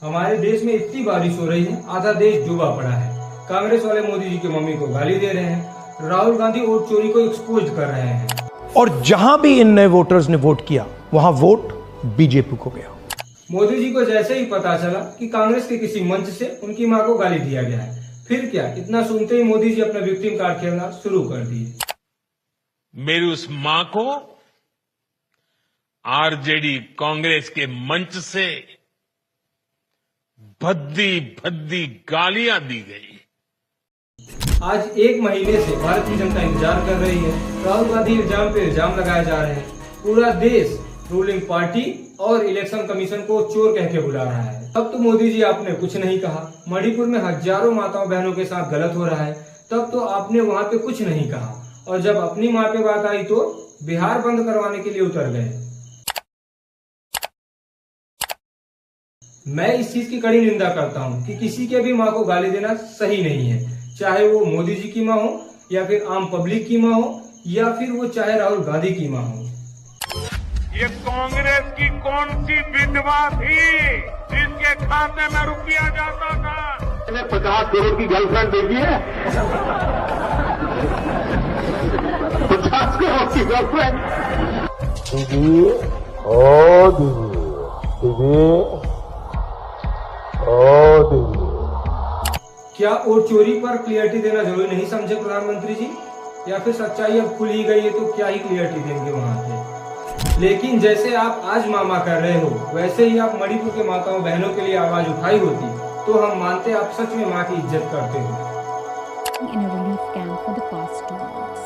हमारे देश में इतनी बारिश हो रही है, आधा देश डूबा पड़ा है। कांग्रेस वाले मोदी जी की मम्मी को गाली दे रहे हैं, राहुल गांधी वोट चोरी को एक्सपोज कर रहे हैं। और जहां भी इन नए वोटर्स ने वोट किया, वहां वोट बीजेपी को गया। मोदी जी को जैसे ही पता चला कि कांग्रेस के किसी मंच से उनकी मां को गाली दिया गया है, फिर क्या, इतना सुनते ही मोदी जी अपना विक्टिम कार्ड खेलना शुरू कर दिए। मेरी उस मां को आरजेडी कांग्रेस के मंच से भद्दी भद्दी गालियां दी गई। आज एक महीने से भारतीय जनता इंतजार कर रही है। राहुल गांधी इल्जाम पे इल्जाम लगाए जा रहे हैं। पूरा देश रूलिंग पार्टी और इलेक्शन कमीशन को चोर कह के बुला रहा है। तब तो मोदी जी आपने कुछ नहीं कहा। मणिपुर में हजारों माताओं बहनों के साथ गलत हो रहा है, तब तो आपने वहां पे कुछ नहीं कहा। और जब अपनी माँ पे बात आई तो बिहार बंद करवाने के लिए उतर गए। मैं इस चीज की कड़ी निंदा करता हूँ कि किसी के भी माँ को गाली देना सही नहीं है, चाहे वो मोदी जी की माँ हो या फिर आम पब्लिक की माँ हो या फिर वो चाहे राहुल गांधी की माँ हो। ये कांग्रेस की कौन सी विधवा थी जिसके खाते में रुपया जाता था? 50 करोड़ की गर्लफ्रेंड देखी है? 50 करोड़ की गर्लफ्रेंड। दीदी, ओ दीदी, दीदी, ओ दीदी। क्या वोट चोरी पर क्लियरिटी देना जरूरी नहीं समझे प्रधानमंत्री जी? या फिर सच्चाई अब खुल ही गई है तो क्या ही क्लियरिटी देंगे वहां पे? लेकिन जैसे आप आज मामा कर रहे हो, वैसे ही आप मणिपुर के माताओं बहनों के लिए आवाज उठाई होती तो हम मानते आप सच में माँ की इज्जत करते हो। In a relief camp for the past 2 months.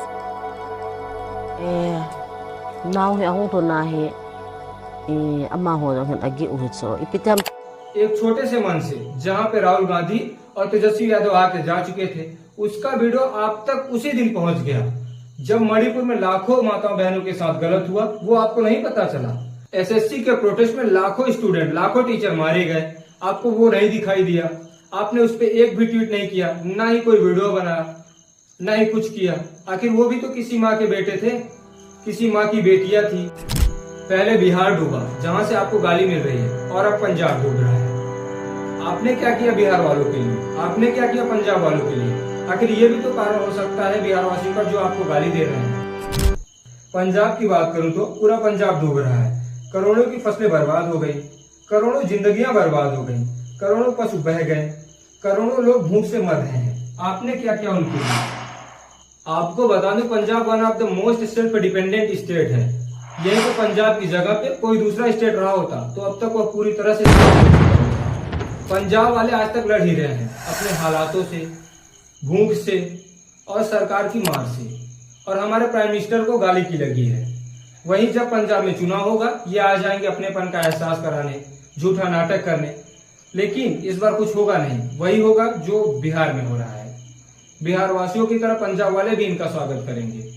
एक छोटे से मन से जहाँ पे राहुल गांधी और तेजस्वी यादव आके जा चुके थे, उसका वीडियो आप तक उसी दिन पहुंच गया जब मणिपुर में लाखों माताओं बहनों के साथ गलत हुआ। वो आपको नहीं पता चला? एसएससी के प्रोटेस्ट में लाखों स्टूडेंट, लाखों टीचर मारे गए, आपको वो नहीं दिखाई दिया? आपने उस पर एक भी ट्वीट नहीं किया, ना ही कोई वीडियो बनाया, ना ही कुछ किया। आखिर वो भी तो किसी माँ के बेटे थे, किसी माँ की बेटियां थी। पहले बिहार डूबा जहाँ से आपको गाली मिल रही है, और अब पंजाब डूब रहा है। आपने क्या किया बिहार वालों के लिए? आपने क्या किया पंजाब वालों के लिए? आखिर ये भी तो कारण हो सकता है बिहार वासियों का जो आपको गाली दे रहे हैं। पंजाब की बात करूं तो पूरा पंजाब डूब रहा है। करोड़ों की फसलें बर्बाद हो गई, करोड़ों जिंदगियां बर्बाद हो गई, करोड़ों पशु बह गए, करोड़ों लोग भूख से मर रहे हैं। आपने क्या किया उनके लिए? आपको बता दूं, Punjab one of the most self dependent state है। यही तो पंजाब की जगह पे कोई दूसरा स्टेट रहा होता तो अब तक वह पूरी तरह से पंजाब वाले आज तक लड़ ही रहे हैं अपने हालातों से, भूख से और सरकार की मार से। और हमारे प्राइम मिनिस्टर को गाली की लगी है। वहीं जब पंजाब में चुनाव होगा, ये आ जाएंगे अपनेपन का एहसास कराने, झूठा नाटक करने। लेकिन इस बार कुछ होगा नहीं, वही होगा जो बिहार में हो रहा है। बिहार वासियों की तरह पंजाब वाले भी इनका स्वागत करेंगे।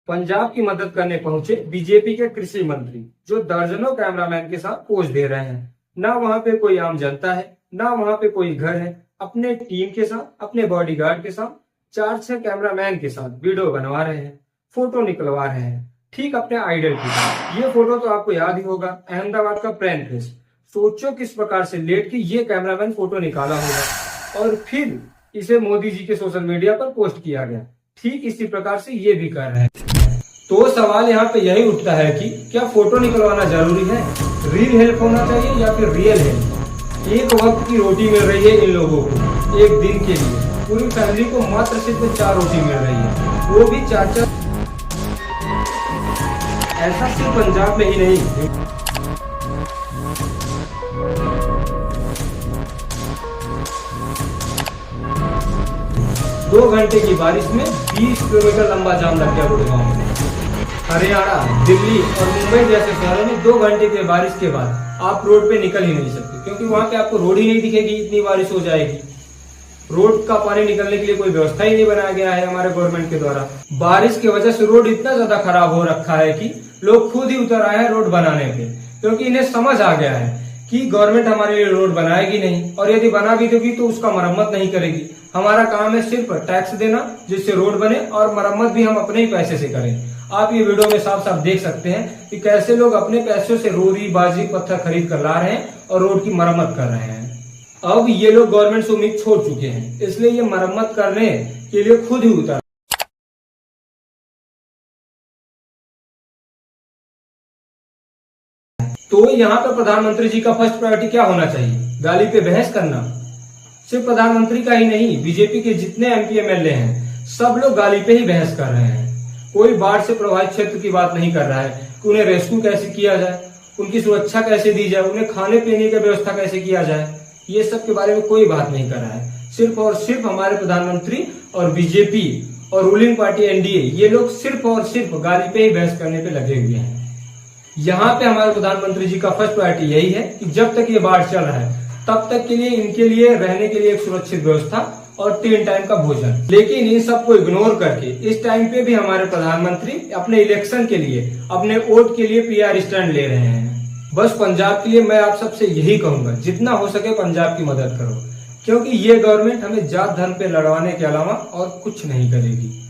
पंजाब की मदद करने पहुंचे बीजेपी के कृषि मंत्री, जो दर्जनों कैमरामैन के साथ पोज दे रहे हैं। ना वहां पे कोई आम जनता है, ना वहां पे कोई घर है। अपने टीम के साथ, अपने बॉडीगार्ड के साथ, 4-6 कैमरामैन के साथ वीडियो बनवा रहे हैं, फोटो निकलवा रहे हैं, ठीक अपने आइडल की तरह। ये फोटो तो आपको याद ही होगा, अहमदाबाद का प्रेम फेस्ट। सोचो किस प्रकार से लेट के ये कैमरामैन फोटो निकाला होगा और फिर इसे मोदी जी के सोशल मीडिया पर पोस्ट किया गया। ठीक इसी प्रकार से ये भी कर रहे हैं। तो सवाल यहाँ पे यही उठता है कि क्या फोटो निकलवाना जरूरी है? रील हेल्प होना चाहिए या फिर रियल हेल्प? एक वक्त की रोटी मिल रही है इन लोगों को, एक दिन के लिए। पूरी फैमिली को मात्र सिर्फ 4 रोटी मिल रही है, वो भी 4-4। ऐसा सिर्फ पंजाब में ही नहीं, 2 घंटे की बारिश में 20 किलोमीटर लंबा जाम लग गया गुड़गांव में। हरियाणा, दिल्ली और मुंबई जैसे शहरों में 2 घंटे की बारिश के बाद आप रोड पे निकल ही नहीं सकते, क्योंकि वहां पे आपको रोड ही नहीं दिखेगी, इतनी बारिश हो जाएगी। रोड का पानी निकलने के लिए कोई व्यवस्था ही नहीं बनाया गया है हमारे गवर्नमेंट के द्वारा। बारिश की वजह से रोड इतना ज्यादा खराब हो रखा है कि लोग खुद ही उतर आए हैं रोड बनाने पे, क्योंकि इन्हें समझ आ गया है कि गवर्नमेंट हमारे लिए रोड बनाएगी नहीं, और यदि बना भी देगी तो उसका मरम्मत नहीं करेगी। हमारा काम है सिर्फ टैक्स देना जिससे रोड बने, और मरम्मत भी हम अपने ही पैसे से करें। आप ये वीडियो में साफ साफ देख सकते हैं कि कैसे लोग अपने पैसों से रोड़ी बाजी पत्थर खरीद कर ला रहे हैं और रोड की मरम्मत कर रहे हैं। अब ये लोग गवर्नमेंट से उम्मीद छोड़ चुके हैं, इसलिए ये मरम्मत करने के लिए खुद ही उतर। तो यहाँ पर प्रधानमंत्री जी का फर्स्ट प्रायोरिटी क्या होना चाहिए? गाली पे बहस करना। सिर्फ प्रधानमंत्री का ही नहीं, बीजेपी के जितने एमपी एमएलए हैं सब लोग गाली पे ही बहस कर रहे हैं। कोई बाढ़ से प्रभावित क्षेत्र की बात नहीं कर रहा है कि उन्हें रेस्क्यू कैसे किया जाए, उनकी सुरक्षा कैसे दी जाए, उन्हें खाने पीने की व्यवस्था कैसे किया जाए, ये सब के बारे में कोई बात नहीं कर रहा है। सिर्फ और सिर्फ हमारे प्रधानमंत्री और बीजेपी और रूलिंग पार्टी एनडीए ये लोग सिर्फ और सिर्फ गाली पे ही बहस करने पे लगे हुए हैं। यहाँ पे हमारे प्रधानमंत्री जी का फर्स्ट प्रायोरिटी यही है कि जब तक ये बाढ़ चल रहा है तब तक के लिए इनके लिए रहने के लिए एक सुरक्षित व्यवस्था और 3 टाइम का भोजन। लेकिन इन सबको इग्नोर करके इस टाइम पे भी हमारे प्रधानमंत्री अपने इलेक्शन के लिए, अपने वोट के लिए पीआर स्टैंड ले रहे हैं। बस पंजाब के लिए मैं आप सबसे यही कहूंगा, जितना हो सके पंजाब की मदद करो, क्योंकि ये गवर्नमेंट हमें जात धर्म पे लड़वाने के अलावा और कुछ नहीं करेगी।